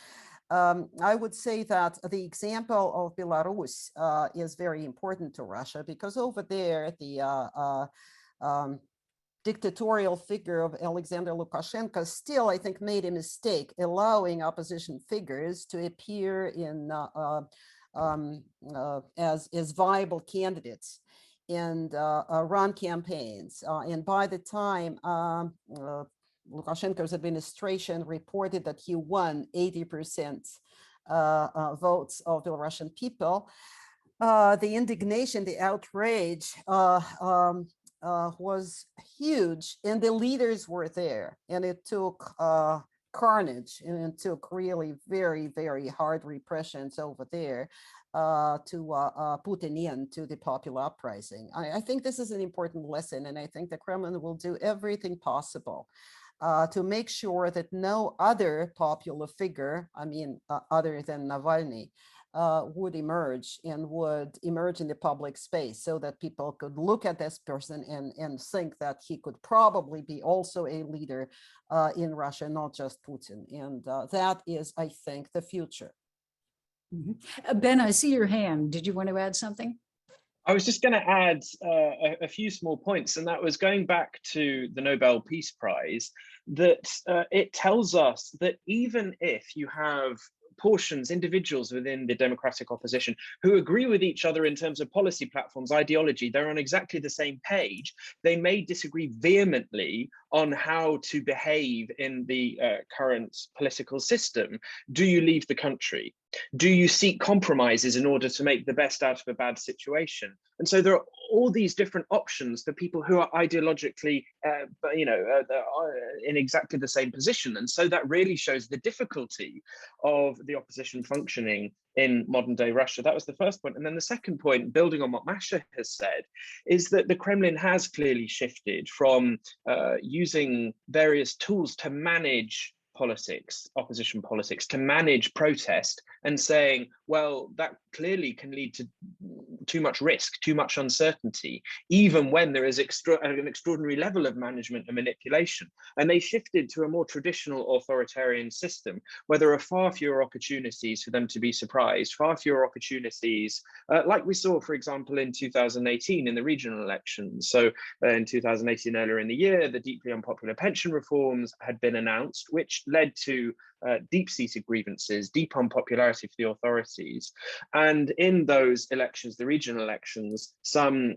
I would say that the example of Belarus is very important to Russia because over there, the dictatorial figure of Alexander Lukashenko still, I think, made a mistake allowing opposition figures to appear in as viable candidates and run campaigns. And by the time Lukashenko's administration reported that he won 80% votes of the Russian people, the indignation, the outrage was huge, and the leaders were there, and it took carnage, and it took really very, very hard repressions over there to put an end to the popular uprising. I think this is an important lesson, and I think the Kremlin will do everything possible to make sure that no other popular figure, other than Navalny, would emerge and would emerge in the public space so that people could look at this person and think that he could probably be also a leader in Russia, not just Putin. And that is, I think, the future. Mm-hmm. Ben, I see your hand. Did you want to add something? I was just going to add a few small points, and that was going back to the Nobel Peace Prize, that it tells us that even if you have individuals within the democratic opposition who agree with each other in terms of policy platforms, ideology, they're on exactly the same page, they may disagree vehemently on how to behave in the current political system. Do you leave the country? Do you seek compromises in order to make the best out of a bad situation? And so there are all these different options for people who are ideologically, in exactly the same position. And so that really shows the difficulty of the opposition functioning in modern day Russia. That was the first point. And then the second point, building on what Masha has said, is that the Kremlin has clearly shifted from using various tools to manage politics, opposition politics, to manage protest, and saying, well, that clearly can lead to too much risk, too much uncertainty, even when there is an extraordinary level of management and manipulation. And they shifted to a more traditional authoritarian system where there are far fewer opportunities for them to be surprised, far fewer opportunities, like we saw, for example, in 2018 in the regional elections. So in 2018, earlier in the year, the deeply unpopular pension reforms had been announced, which led to deep-seated grievances, deep unpopularity for the authorities. And in those elections, the regional elections,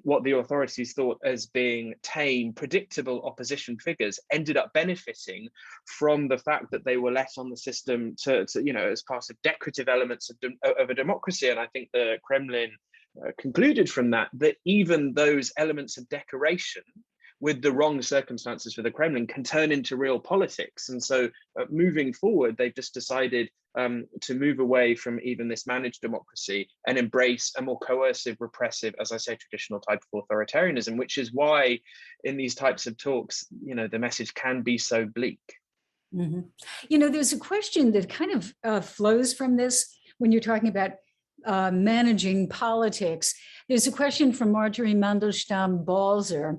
what the authorities thought as being tame, predictable opposition figures ended up benefiting from the fact that they were let on the system to as part of decorative elements of a democracy. And I think the Kremlin concluded from that even those elements of decoration with the wrong circumstances for the Kremlin can turn into real politics. And so moving forward, they've just decided to move away from even this managed democracy and embrace a more coercive, repressive, as I say, traditional type of authoritarianism, which is why in these types of talks, the message can be so bleak. Mm-hmm. There's a question that kind of flows from this when you're talking about managing politics. There's a question from Marjorie Mandelstam-Balzer.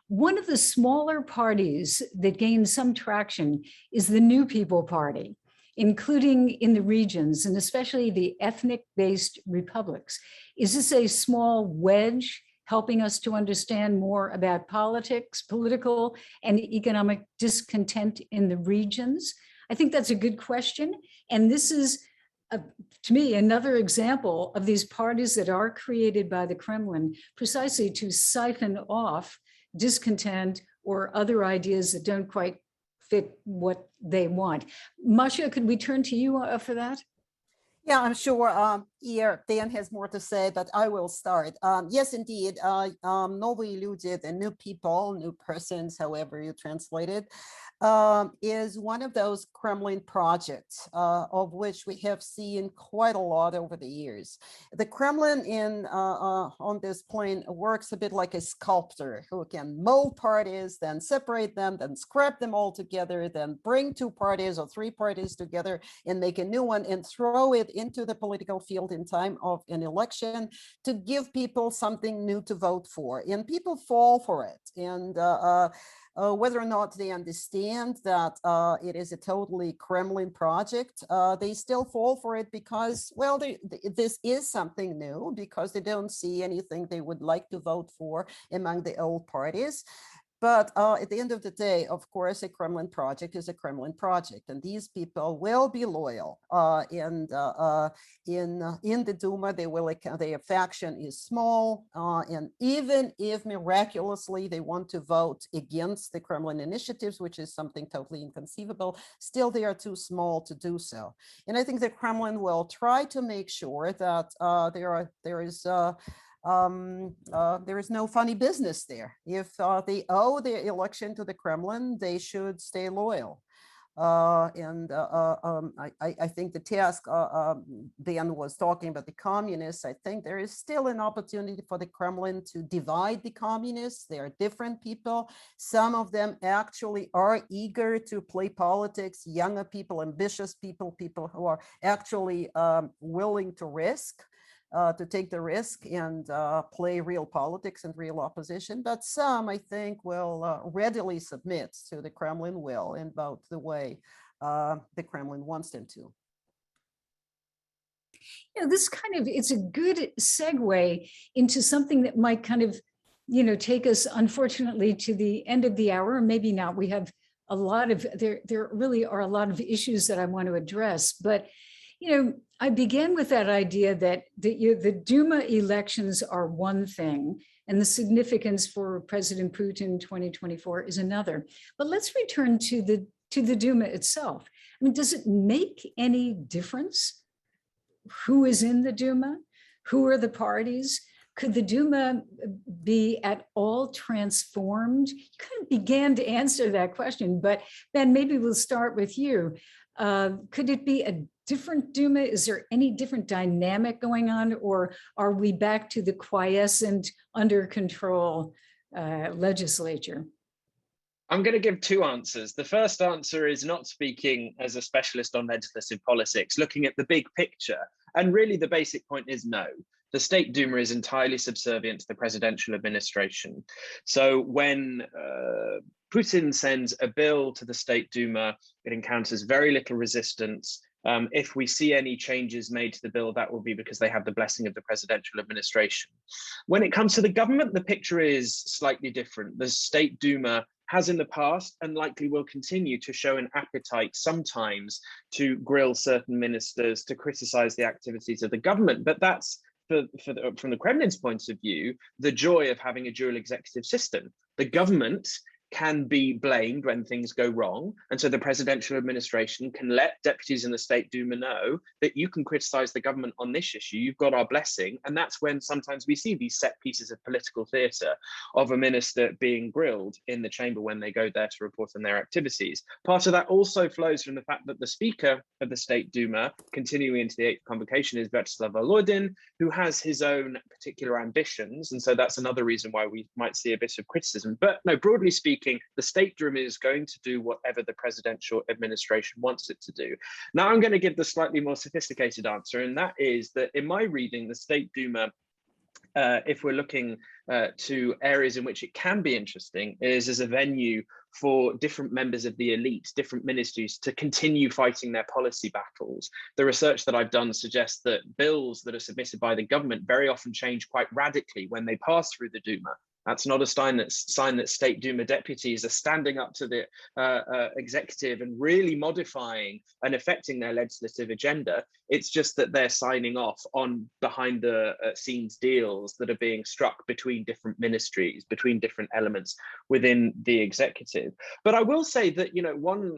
One of the smaller parties that gained some traction is the New People Party, including in the regions and especially the ethnic-based republics. Is this a small wedge helping us to understand more about politics, political and economic discontent in the regions? I think that's a good question. And this is, to me, another example of these parties that are created by the Kremlin precisely to siphon off discontent or other ideas that don't quite fit what they want. Masha, could we turn to you for that? Yeah, I'm sure here Dan has more to say, but I will start. Yes, indeed, Новые люди, the new people, new persons, however you translate it, is one of those Kremlin projects of which we have seen quite a lot over the years. The Kremlin on this plane works a bit like a sculptor who can mold parties, then separate them, then scrap them all together, then bring two parties or three parties together and make a new one and throw it into the political field in time of an election to give people something new to vote for. And people fall for it. And whether or not they understand that it is a totally Kremlin project, they still fall for it because, well, this is something new, because they don't see anything they would like to vote for among the old parties. But at the end of the day, of course, a Kremlin project is a Kremlin project, and these people will be loyal. In the Duma, their faction is small, and even if miraculously they want to vote against the Kremlin initiatives, which is something totally inconceivable, still they are too small to do so. And I think the Kremlin will try to make sure that there is no funny business there. If they owe their election to the Kremlin, they should stay loyal. I think the task Dan was talking about the communists. I think there is still an opportunity for the Kremlin to divide the communists. They are different people. Some of them actually are eager to play politics, younger people, ambitious people, people who are actually willing to risk. To take the risk and play real politics and real opposition. But some, I think, will readily submit to the Kremlin will and vote the way the Kremlin wants them to. This it's a good segue into something that might kind of, take us, unfortunately, to the end of the hour, or maybe not. We have a lot of, there really are a lot of issues that I want to address, but I began with that idea that the Duma elections are one thing, and the significance for President Putin 2024 is another. But let's return to the Duma itself. I mean, does it make any difference who is in the Duma? Who are the parties? Could the Duma be at all transformed? You kind of began to answer that question, but Ben, maybe we'll start with you. Could it be a different Duma? Is there any different dynamic going on, or are we back to the quiescent, under control legislature? I'm going to give two answers. The first answer is not speaking as a specialist on legislative politics, looking at the big picture. And really the basic point is no. The State Duma is entirely subservient to the presidential administration. So when Putin sends a bill to the State Duma, it encounters very little resistance. If we see any changes made to the bill, that will be because they have the blessing of the presidential administration. When it comes to the government, the picture is slightly different. The State Duma has in the past and likely will continue to show an appetite sometimes to grill certain ministers, to criticize the activities of the government. But that's, from the Kremlin's point of view, the joy of having a dual executive system. The government can be blamed when things go wrong. And so the presidential administration can let deputies in the State Duma know that you can criticize the government on this issue, you've got our blessing. And that's when sometimes we see these set pieces of political theatre of a minister being grilled in the chamber when they go there to report on their activities. Part of that also flows from the fact that the Speaker of the State Duma, continuing into the 8th convocation, is Volodin, who has his own particular ambitions. And so that's another reason why we might see a bit of criticism. But no, broadly speaking, the State Duma is going to do whatever the presidential administration wants it to do. Now, I'm going to give the slightly more sophisticated answer, and that is that in my reading, the State Duma, if we're looking to areas in which it can be interesting, is as a venue for different members of the elite, different ministries, to continue fighting their policy battles. The research that I've done suggests that bills that are submitted by the government very often change quite radically when they pass through the Duma. That's not a sign that State Duma deputies are standing up to the executive and really modifying and affecting their legislative agenda. It's just that they're signing off on behind the scenes deals that are being struck between different ministries, between different elements within the executive. But I will say that, one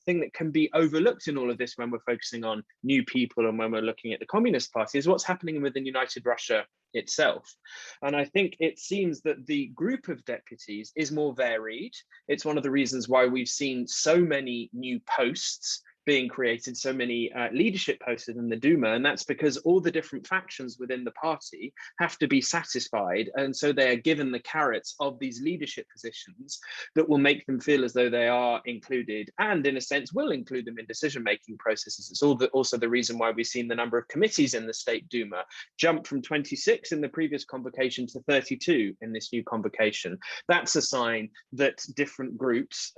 thing that can be overlooked in all of this when we're focusing on new people and when we're looking at the Communist Party is what's happening within United Russia itself. And I think it seems that the group of deputies is more varied. It's one of the reasons why we've seen so many new posts being created, so many leadership posts in the Duma, and that's because all the different factions within the party have to be satisfied, and so they are given the carrots of these leadership positions that will make them feel as though they are included, and in a sense will include them in decision-making processes. It's also the reason why we've seen the number of committees in the State Duma jump from 26 in the previous convocation to 32 in this new convocation. That's a sign that different groups,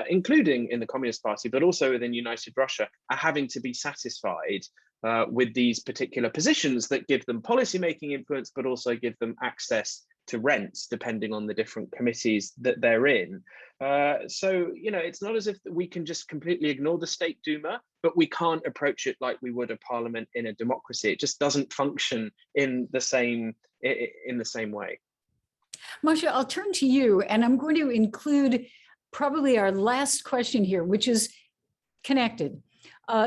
including in the Communist Party, but also within United Russia, are having to be satisfied with these particular positions that give them policy-making influence, but also give them access to rents, depending on the different committees that they're in. So, you know, it's not as if we can just completely ignore the State Duma, but we can't approach it like we would a parliament in a democracy. It just doesn't function in the same way. Masha, I'll turn to you, and I'm going to include probably our last question here, which is connected.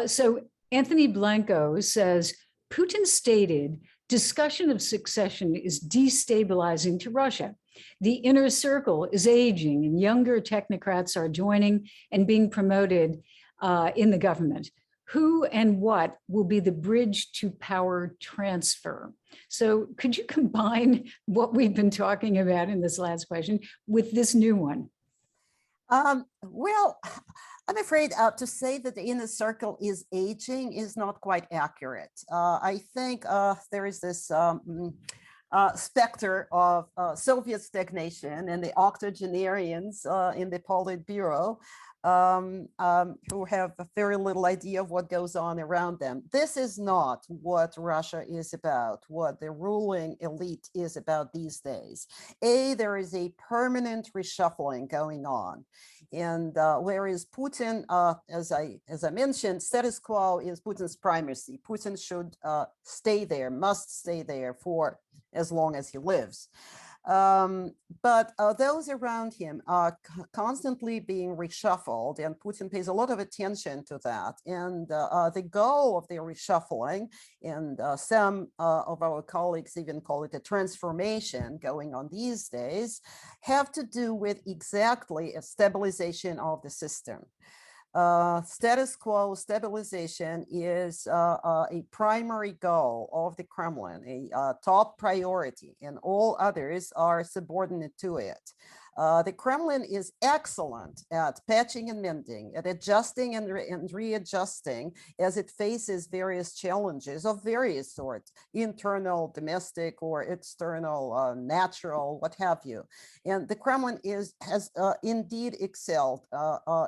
So Anthony Blanco says, Putin stated, discussion of succession is destabilizing to Russia. The inner circle is aging and younger technocrats are joining and being promoted in the government. Who and what will be the bridge to power transfer? So could you combine what we've been talking about in this last question with this new one? Well, I'm afraid to say that the inner circle is aging is not quite accurate. I think there is this specter of Soviet stagnation and the octogenarians in the Politburo who have very little idea of what goes on around them. This is not what Russia is about, what the ruling elite is about these days. There is a permanent reshuffling going on. And whereas Putin, as I mentioned, status quo is Putin's primacy. Putin should stay there, must stay there for as long as he lives. But those around him are constantly being reshuffled, and Putin pays a lot of attention to that. And the goal of the reshuffling, and some of our colleagues even call it a transformation going on these days, have to do with exactly a stabilization of the system. Status quo stabilization is a primary goal of the Kremlin, a top priority, and all others are subordinate to it. The Kremlin is excellent at patching and mending, at adjusting and readjusting as it faces various challenges of various sorts, internal, domestic, or external, natural, what have you. And the Kremlin has indeed excelled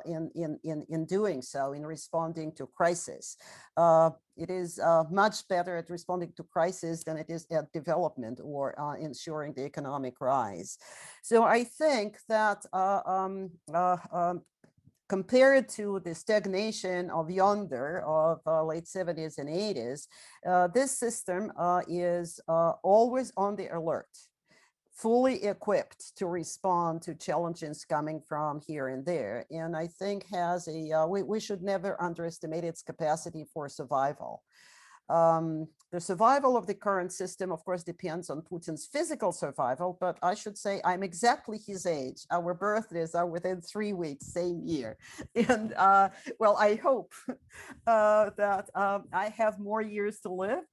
in doing so, in responding to crisis. It is much better at responding to crisis than it is at development or ensuring the economic rise. So I think that compared to the stagnation of yonder of late 70s and 80s, this system is always on the alert, fully equipped to respond to challenges coming from here and there. And I think has we should never underestimate its capacity for survival. The survival of the current system, of course, depends on Putin's physical survival, but I should say I'm exactly his age. Our birthdays are within 3 weeks, same year. And well, I hope that I have more years to live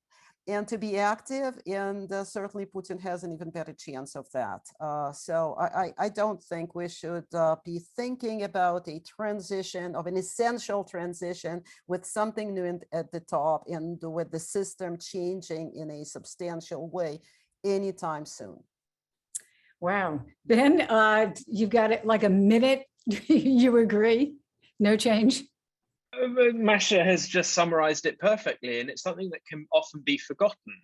and to be active, and certainly Putin has an even better chance of that. So I don't think we should be thinking about a transition, of an essential transition with something new at the top and with the system changing in a substantial way anytime soon. Wow. Ben, you've got it like a minute. You agree? No change? Masha has just summarized it perfectly, and it's something that can often be forgotten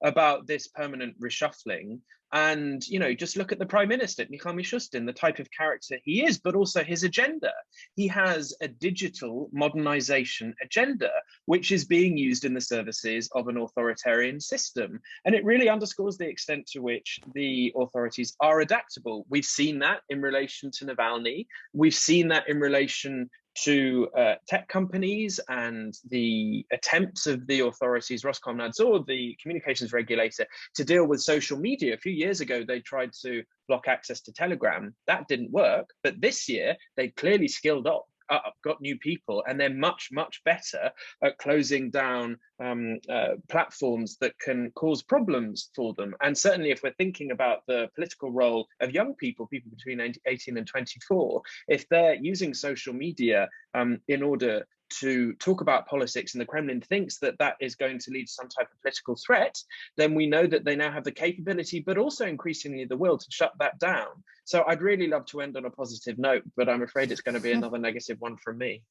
about this permanent reshuffling. And, you know, just look at the Prime Minister, Mikhail Mishustin, the type of character he is, but also his agenda. He has a digital modernization agenda, which is being used in the services of an authoritarian system. And it really underscores the extent to which the authorities are adaptable. We've seen that in relation to Navalny. We've seen that in relation to tech companies and the attempts of the authorities, Roskomnadzor, the communications regulator, to deal with social media. A few years ago, they tried to block access to Telegram. That didn't work. But this year, they clearly skilled up, got new people, and they're much, much better at closing down platforms that can cause problems for them. And certainly if we're thinking about the political role of young people, people between 18 and 24, if they're using social media in order to talk about politics, and the Kremlin thinks that that is going to lead to some type of political threat, then we know that they now have the capability, but also increasingly the will to shut that down. So I'd really love to end on a positive note, but I'm afraid it's going to be another negative one from me.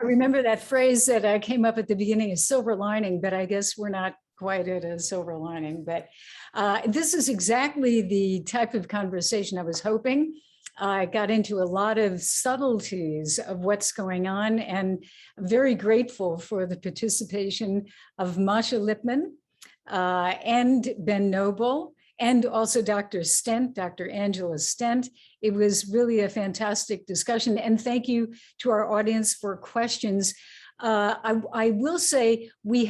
I remember that phrase that came up at the beginning, is silver lining, but I guess we're not quite a silver lining, but this is exactly the type of conversation I was hoping. I got into a lot of subtleties of what's going on, and I'm very grateful for the participation of Masha Lipman and Ben Noble, and also Dr. Stent, Dr. Angela Stent. It was really a fantastic discussion, and thank you to our audience for questions. I will say we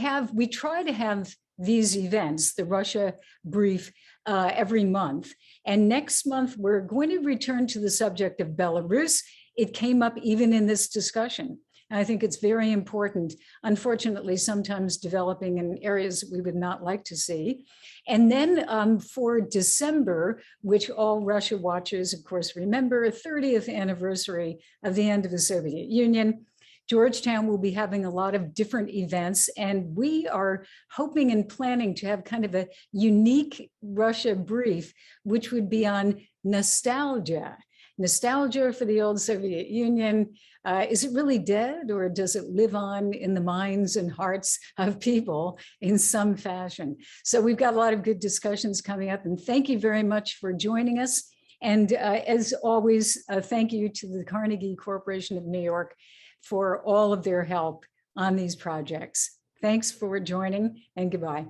try to have these events, the Russia brief, every month. And next month, we're going to return to the subject of Belarus. It came up even in this discussion. And I think it's very important, unfortunately, sometimes developing in areas we would not like to see. And then for December, which all Russia watchers, of course, remember, 30th anniversary of the end of the Soviet Union, Georgetown will be having a lot of different events, and we are hoping and planning to have kind of a unique Russia brief, which would be on nostalgia. Nostalgia for the old Soviet Union. Is it really dead, or does it live on in the minds and hearts of people in some fashion? So we've got a lot of good discussions coming up, and thank you very much for joining us. And as always, thank you to the Carnegie Corporation of New York for all of their help on these projects. Thanks for joining, and goodbye.